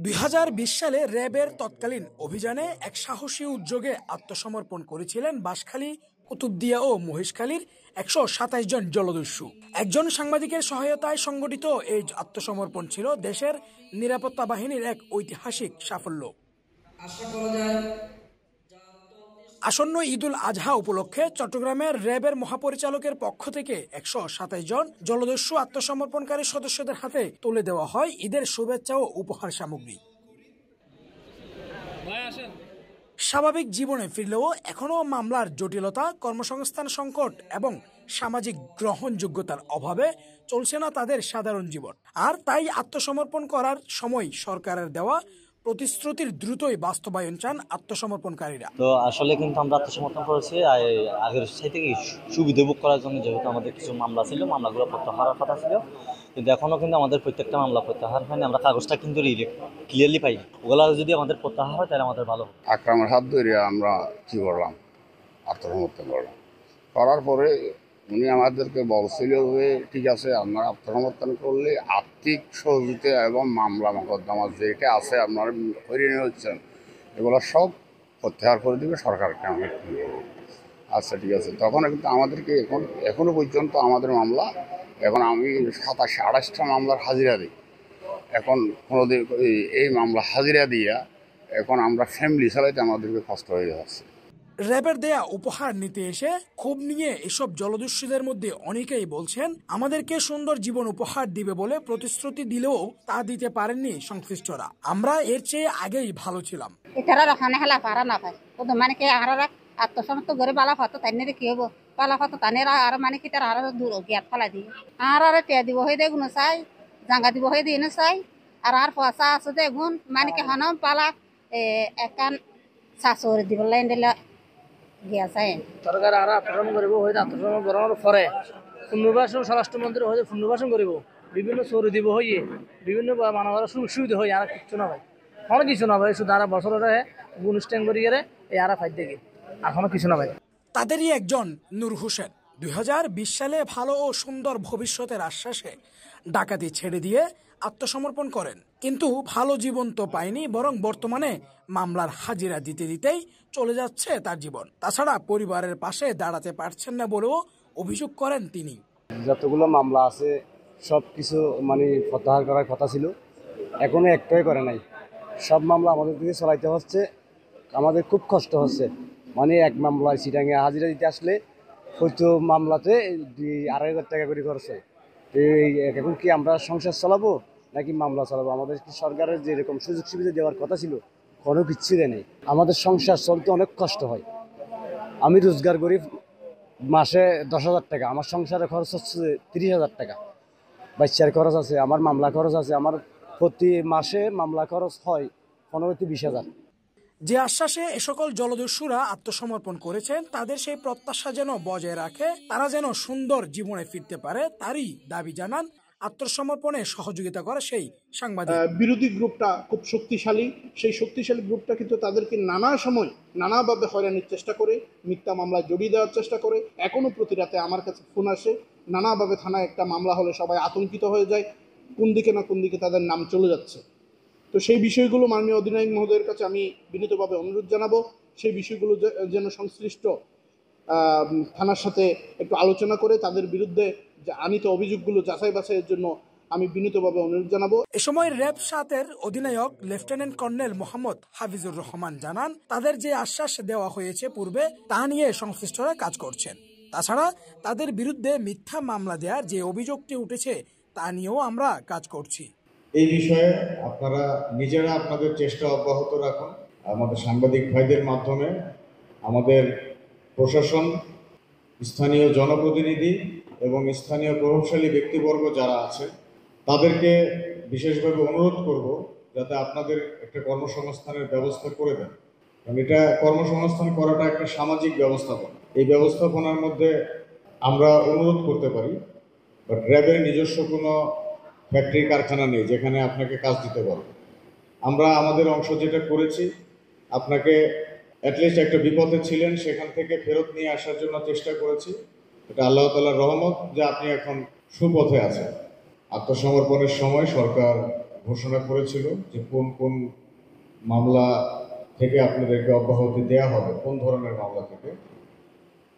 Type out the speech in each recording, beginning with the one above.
2020 সালে র্যাবের তৎকালীন অভিযানে এক সাহসী উদ্যোগে আত্মসমর্পণ করেছিলেন বাঁশখালী, কুতুবদিয়া ও মহেশখালীর 127 জন জলদস্যু। একজন সাংবাদিকের সহায়তায় সংগঠিত এই আত্মসমর্পণ ছিল দেশের নিরাপত্তা বাহিনীর এক ঐতিহাসিক সাফল্য। আসন্ন ঈদুল আজহা উপলক্ষে চট্টগ্রামের র্যাবের মহাপরিচালকের পক্ষ থেকে 127 জন জলদস্যু আত্মসমর্পণকারী সদস্যদের হাতে তুলে দেওয়া হয় ঈদের শুভেচ্ছা ও উপহার সামগ্রী। স্বাভাবিক জীবনে ফিরলেও এখনো মামলার জটিলতা, কর্মসংস্থান সংকট এবং সামাজিক গ্রহণযোগ্যতার অভাবে চলছে না তাদের সাধারণ জীবন। আর তাই আত্মসমর্পণ করার সময় সরকারের দেওয়া প্রতিশ্রুতির দ্রুতই বাস্তবায়ন চান আত্মসমর্পণকারীরা। তো আসলে কিন্তু আমরা আত্মসমর্পণ করেছি আগের সাথে সুবিধা ভোগ করার জন্য, যেহেতু আমাদের কিছু মামলা ছিল, মামলাগুলো প্রত্যাহারের কথা ছিল, কিন্তু এখনও কিন্তু আমাদের প্রত্যেকটা মামলা প্রত্যাহার হয়নি। আমরা কাগজটা কিন্তু ক্লিয়ারলি পাইনি। ওগুলো যদি আমাদের প্রত্যাহার হয় তাহলে আমাদের ভালো। আক্রমণের হাত ধরে আমরা কী করলাম, আত্মসমর্পণ করলাম। করার পরে উনি আমাদেরকে বলছিল যে ঠিক আছে, আপনারা আত্মসমর্পণ করলে আর্থিক সহযোগিতা এবং মামলা মোকদ্দমা যেটা আছে আপনারা হয়রানি হচ্ছেন, এগুলো সব প্রত্যাহার করে দেবে সরকারকে। আমি আচ্ছা ঠিক আছে। তখন কিন্তু আমাদেরকে এখনও পর্যন্ত আমাদের মামলা, এখন আমি 27-28টা মামলার হাজিরা দিই। এখন কোনোদিন এই মামলা হাজিরা দিয়া এখন আমরা ফ্যামিলি চালাইতে আমাদেরকে কষ্ট হয়ে যাচ্ছে। র্যাবের দেয়া উপহার নিতে এসে ক্ষোভ নিয়ে এসব জলদস্যুদের মধ্যে অনেকেই বলছেন, আমাদেরকে সুন্দর জীবন উপহার দিবে বলে প্রতিশ্রুতি দিলেও তা দিতে পারেননি সংশ্লিষ্টরা। আমরা এর চেয়ে আগেই ভালো ছিলাম। আত্মসমর্পণ করে বালা ফাতো তাই কি হবো, বালা ফাতো তানেরা আর মানে কি তার আরো দূর গিয়াত ফেলা দিয়ে আর টিয়া দিব হয়ে দেগুন চাই, জাঙ্গা দিব হয়ে দিয়ে চাই আর পয়সা আছে দেখুন মানে কি হন পালা একান শাশুড়ি দিব লাইন দিলে গিয়া চাই। সরকার আর আত্মসমর্পণ করিব, হয়তো আত্মসমর্পণ করার পরে পুনর্বাসন স্বরাষ্ট্রমন্ত্রী হয়তো পুনর্বাসন করিব, বিভিন্ন চৌরি দিব হইয়ে বিভিন্ন মানুষের সুযোগ সুবিধা হয়ে আর কিছু না ভাই, অনেক কিছু না ভাই। শুধু আর বছরে অনুষ্ঠান করি গেলে এই আর ফাইট দেখি এখনো কিছু না ভাই। তাদেরই একজন নূর হোসেন 2020 সালে ভালো ও সুন্দর ভবিষ্যতের আশ্বাসে ডাকাতি ছেড়ে দিয়ে আত্মসমর্পণ করেন, কিন্তু ভালো জীবন তো পায়নি, বরং বর্তমানে মামলার হাজিরা দিতে দিতেই চলে যাচ্ছে তার জীবন। তাছাড়া পরিবারের পাশে দাঁড়াতে পারছেন না বলেও অভিযোগ করেন তিনি। যতগুলো মামলা আছে সব কিছু মানে প্রত্যাহার করার কথা ছিল, এখনো একটাই করে নাই। সব মামলা আমাদের দিকে চালাইতে হচ্ছে, আমাদের খুব কষ্ট হচ্ছে। মানে এক মামলায় চিটাঙে হাজিরা দিতে আসলে হয়তো মামলাতে 2,500 টাকা করে খরচ হয়। এখন কি আমরা সংসার চালাবো নাকি মামলা চালাবো? আমাদের কি সরকারের যেরকম সুযোগ সুবিধা দেওয়ার কথা ছিল কোনো কিচ্ছু দেয় নেই। আমাদের সংসার চলতে অনেক কষ্ট হয়। আমি রোজগার করি মাসে 10,000 টাকা, আমার সংসারে খরচ হচ্ছে 30,000 টাকা। বাচ্চার খরচ আছে, আমার মামলা খরচ আছে, আমার প্রতি মাসে মামলা খরচ হয় 15-20,000। যে আশ্বাসে এ সকল জলদস্যুরা আত্মসমর্পণ করেছেন, তাদের সেই প্রত্যাশা যেন বজায় রাখে, তারা যেন সুন্দর জীবনে ফিরতে পারে, তারই দাবি জানান আত্মসমর্পণে সহযোগিতা করে সেই সাংবাদিক। বিরোধী গ্রুপটা খুব শক্তিশালী, সেই শক্তিশালী গ্রুপটা কিন্তু তাদেরকে নানা সময় নানাভাবে হয়রানির চেষ্টা করে, মিথ্যা মামলায় জড়িয়ে দেওয়ার চেষ্টা করে। এখনও প্রতি রাতে আমার কাছে ফোন আসে, নানাভাবে থানায় একটা মামলা হলে সবাই আতঙ্কিত হয়ে যায়, কোন দিকে না কোন দিকে তাদের নাম চলে যাচ্ছে। তো সেই বিষয়গুলো মাননীয় অধিনায়ক মহোদয়ের কাছে আমি বিনীতভাবে অনুরোধ জানাবো, সেই বিষয়গুলো যেন সংশ্লিষ্ট থানার সাথে একটু আলোচনা করে তাদের বিরুদ্ধে যে আনিত অভিযোগগুলো যাচাই বাছাইয়ের জন্য আমি বিনীতভাবে অনুরোধ জানাবো। এ সময় র্যাব 7-এর অধিনায়ক লেফটেন্যান্ট কর্নেল মোহাম্মদ হাফিজুর রহমান জানান, তাদের যে আশ্বাস দেওয়া হয়েছে পূর্বে তা নিয়ে সংশ্লিষ্টরা কাজ করছেন। তাছাড়া তাদের বিরুদ্ধে মিথ্যা মামলা দেওয়ার যে অভিযোগটি উঠেছে তা নিয়েও আমরা কাজ করছি। এই বিষয়ে আপনারা নিজেরা আপনাদের চেষ্টা অব্যাহত রাখুন। আমাদের সাংবাদিক ভাইদের মাধ্যমে আমাদের প্রশাসন, স্থানীয় জনপ্রতিনিধি এবং স্থানীয় প্রভাবশালী ব্যক্তিবর্গ যারা আছে তাদেরকে বিশেষভাবে অনুরোধ করব যাতে আপনাদের একটা কর্মসংস্থানের ব্যবস্থা করে দেন। কারণ এটা কর্মসংস্থান করাটা একটা সামাজিক ব্যবস্থাপনা। এই ব্যবস্থাপনার মধ্যে আমরা অনুরোধ করতে পারি, বাট র্যাবের নিজস্ব কোনো ফ্যাক্টরি কারখানা নেই যেখানে আপনাকে কাজ দিতে পারবো। আমরা আমাদের অংশ যেটা করেছি, আপনাকে অ্যাটলিস্ট একটা বিপদে ছিলেন সেখান থেকে ফেরত নিয়ে আসার জন্য চেষ্টা করেছি। এটা আল্লাহ তাআলার রহমত যে আপনি এখন সুপথে আছেন। আত্মসমর্পণের সময় সরকার ঘোষণা করেছিল যে কোন কোন মামলা থেকে আপনাদেরকে অব্যাহতি দেওয়া হবে, কোন ধরনের মামলা থেকে।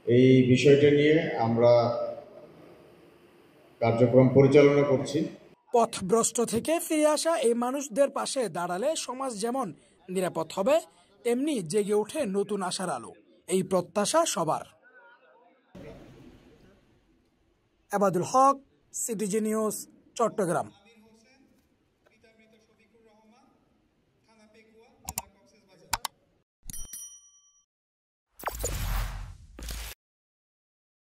এই বিষয়টা নিয়ে আমরা কার্যক্রম পরিচালনা করছি। পথভ্রষ্ট থেকে ফিরে আসা এই মানুষদের পাশে দাঁড়ালে সমাজ যেমন নিরাপদ হবে, তেমনি জেগে ওঠে নতুন আশার আলো। এই প্রত্যাশা সবার। আবাদুল হক, সিটিজি নিউজ, চট্টগ্রাম।